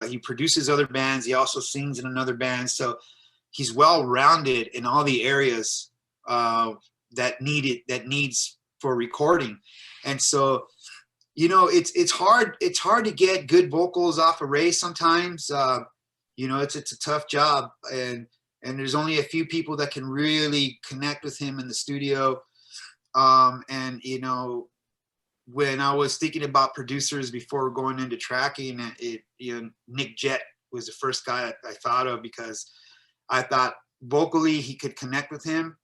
he produces other bands. He also sings in another band. So he's well-rounded in all the areas that needs for recording. And so, it's hard to get good vocals off of Ray sometimes. It's a tough job, and there's only a few people that can really connect with him in the studio. When I was thinking about producers before going into tracking, Nick Jett was the first guy I thought of, because I thought vocally he could connect with him,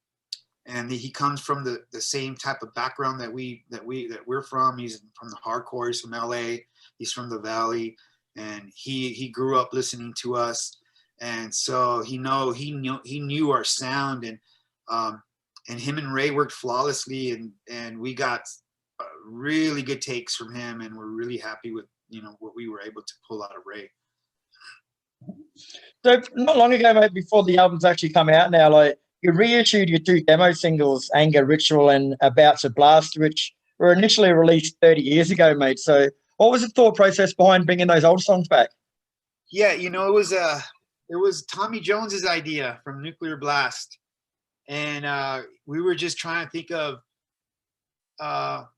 and he comes from the same type of background that we're from. He's from the hardcore. He's from LA. He's from the Valley, and he grew up listening to us, and so he knew our sound, and him and Ray worked flawlessly, and we got really good takes from him, and we're really happy with what we were able to pull out of Ray. So not long ago, mate, before the album's actually come out now, like, you reissued your 2 demo singles, Anger, Ritual, and About to Blast, which were initially released 30 years ago, mate. So what was the thought process behind bringing those old songs back? Yeah, it was Tommy Jones's idea from Nuclear Blast, and we were just trying to think of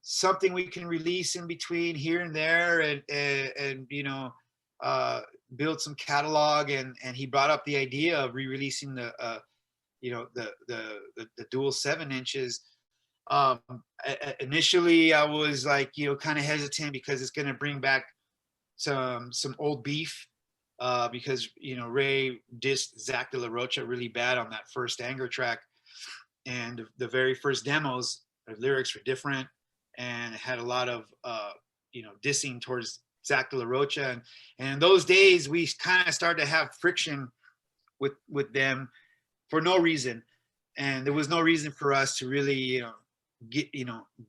something we can release in between here and there, and build some catalog, and he brought up the idea of re-releasing the dual 7 inches. Initially I was like, kind of hesitant, because it's going to bring back some old beef, because Ray dissed Zach De La Rocha really bad on that first Anger track, and the very first demos, the lyrics were different, and it had a lot of dissing towards Zach De La Rocha, and in those days we kind of started to have friction with them for no reason, and there was no reason for us to really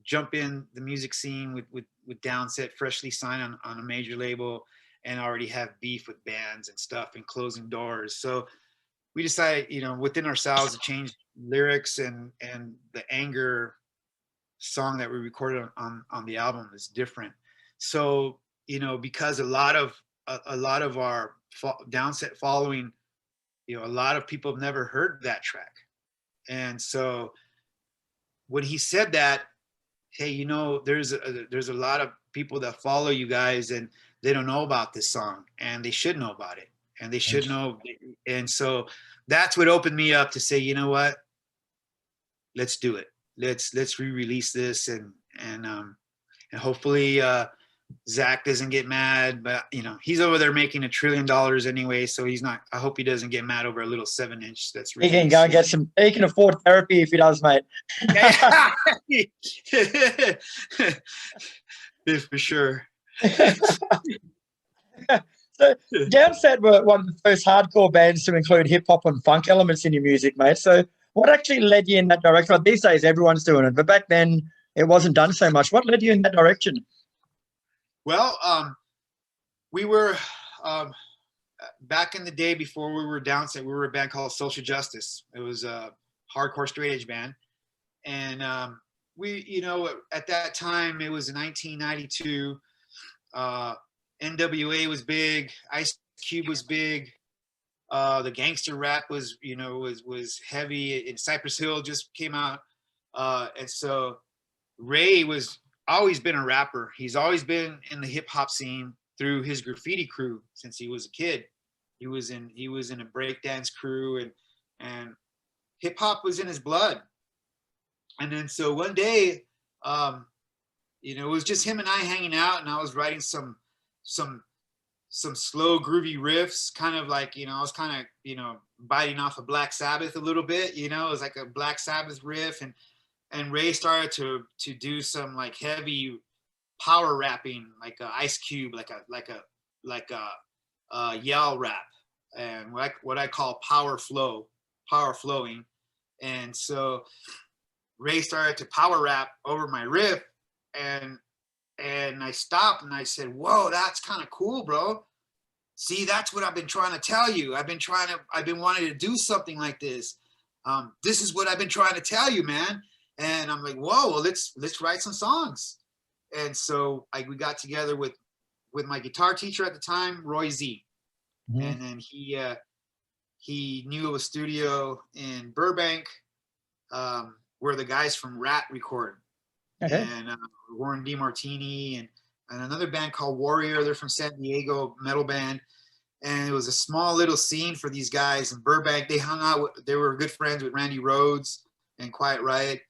jump in the music scene with DOWNSET, freshly signed on a major label, and already have beef with bands and stuff and closing doors. So we decided within ourselves to change lyrics, and the Anger song that we recorded on the album is different. So because a lot of our DOWNSET following, a lot of people have never heard that track, and so when he said that, hey, there's a lot of people that follow you guys, and they don't know about this song, and they should know about it, and they should know. And so that's what opened me up to say, you know what, let's do it. Let's re-release this, and hopefully Zach doesn't get mad, but he's over there making $1 trillion anyway, so he's not. I hope he doesn't get mad over a little 7-inch that's he can go and get some. He can afford therapy if he does, mate. Yeah, for sure. So DOWNSET were one of the first hardcore bands to include hip hop and funk elements in your music, mate. So what actually led you in that direction? Like, these days everyone's doing it, but back then it wasn't done so much. What led you in that direction? Well, we were back in the day before we were DOWNSET, we were a band called Social Justice. It was a hardcore straight edge band, and we, at that time it was 1992. NWA was big, Ice Cube was big, the gangster rap was was heavy, and Cypress Hill just came out, and so Ray was always been a rapper. He's always been in the hip hop scene through his graffiti crew since he was a kid. He was in a breakdance crew, and hip hop was in his blood. And then so one day, it was just him and I hanging out, and I was writing some slow groovy riffs, kind of like, I was kind of, biting off of Black Sabbath a little bit, it was like a Black Sabbath riff, and Ray started to do some like heavy power rapping, like Ice Cube, like a yell rap, and what I call power flowing. And so Ray started to power rap over my riff, and I stopped and I said, "Whoa, that's kind of cool, bro. See, that's what I've been trying to tell you. I've been wanting to do something like this. This is what I've been trying to tell you, man." And I'm like, "Whoa, well, let's write some songs." And so we got together with my guitar teacher at the time, Roy Z. And then he knew of a studio in Burbank where the guys from Rat record. Okay. And Warren DeMartini and another band called Warrior. They're from San Diego, metal band. And it was a small little scene for these guys in Burbank. They hung out they were good friends with Randy Rhoads and Quiet Riot.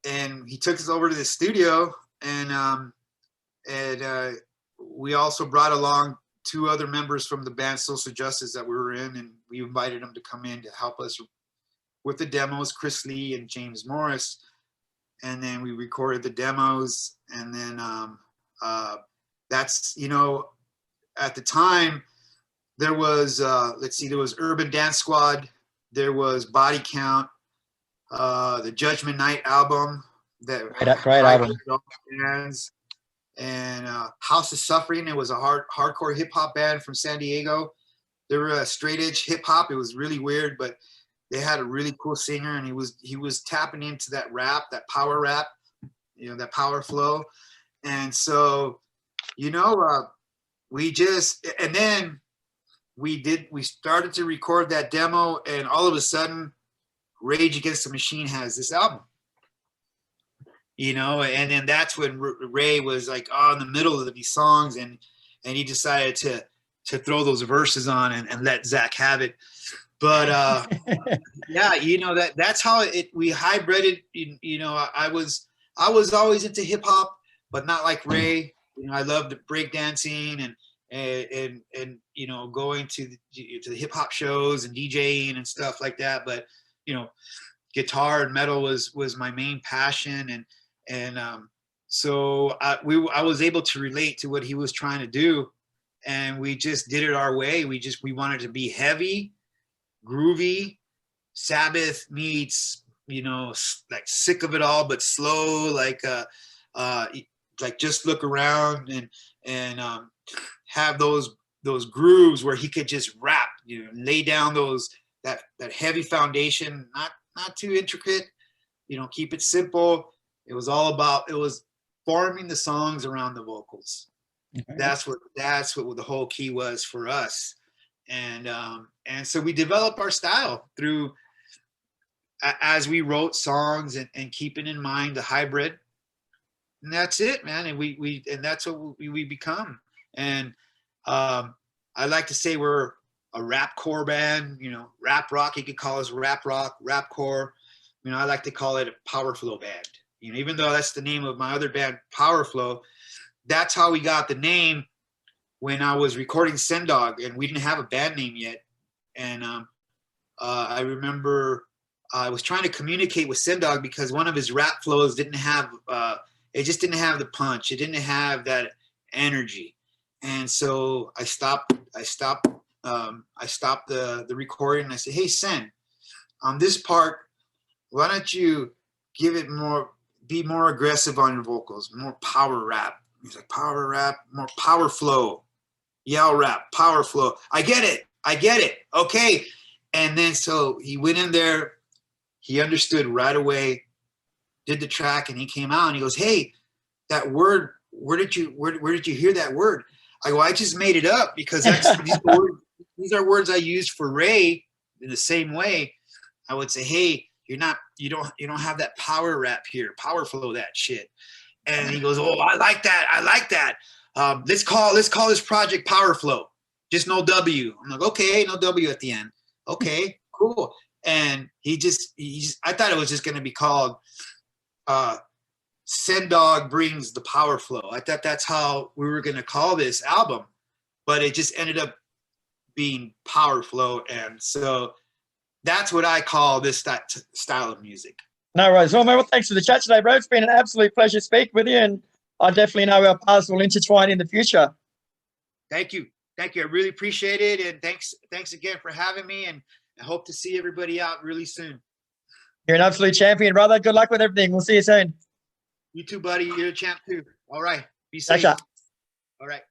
And he took us over to the studio, and we also brought along 2 other members from the band Social Justice that we were in, and we invited them to come in to help us with the demos, Chris Lee and James Morris. And then we recorded the demos, and then that's, at the time there was there was Urban Dance Squad, there was Body Count, the Judgment Night album, that great album, bands, and House of Suffering. It was a hardcore hip hop band from San Diego. They were a straight edge hip hop. It was really weird, but they had a really cool singer, and he was tapping into that rap, that power rap, that power flow. And so, we started to record that demo, and all of a sudden Rage Against the Machine has this album, and then that's when Ray was like in the middle of these songs, and he decided to throw those verses on and let Zach have it. But that's how we hybrided. I was always into hip hop, but not like Ray. I loved breakdancing and going to the hip hop shows and DJing and stuff like that. But guitar and metal was my main passion, so I was able to relate to what he was trying to do, and we just did it our way. We wanted to be heavy, groovy. Sabbath meets, like Sick of It All, but slow, like Just Look Around, and have those grooves where he could just rap, lay down that heavy foundation, not too intricate, keep it simple. It was forming the songs around the vocals. Okay. That's what the whole key was for us. And so we developed our style through, as we wrote songs and keeping in mind the hybrid. And that's it, man. And that's what we become. And I like to say we're a rap core band, rap rock. You could call us rap rock, rap core. I like to call it a power flow band. Even though that's the name of my other band, Power Flow, that's how we got the name when I was recording Send Dog, and we didn't have a band name yet. And I remember I was trying to communicate with Send Dog because one of his rap flows didn't have, it just didn't have the punch. It didn't have that energy. And so I stopped the recording, and I said, hey, Sen, on this part, why don't you be more aggressive on your vocals, more power rap. He's like, power rap, more power flow, yell rap, power flow. I get it. Okay. And then so he went in there, he understood right away, did the track, and he came out and he goes, hey, that word, where did you hear that word? I go, I just made it up because these are words I used for Ray in the same way. I would say, hey, you don't have that power rap here, power flow that shit. And he goes, oh, I like that. Let's call this project Power Flow. Just no W. I'm like, okay, no W at the end. Okay, cool. And I thought it was just going to be called Send Dog Brings the Power Flow. I thought that's how we were going to call this album, but it just ended up being Power Flow. And so that's what I call this style of music. No worries. Well, thanks for the chat today, bro. It's been an absolute pleasure to speak with you, and I definitely know our paths will intertwine in the future. Thank you. I really appreciate it, and thanks again for having me, and I hope to see everybody out really soon. You're an absolute champion, brother. Good luck with everything. We'll see you soon. You too, buddy. You're a champ too. All right. Be safe. Gotcha. All right.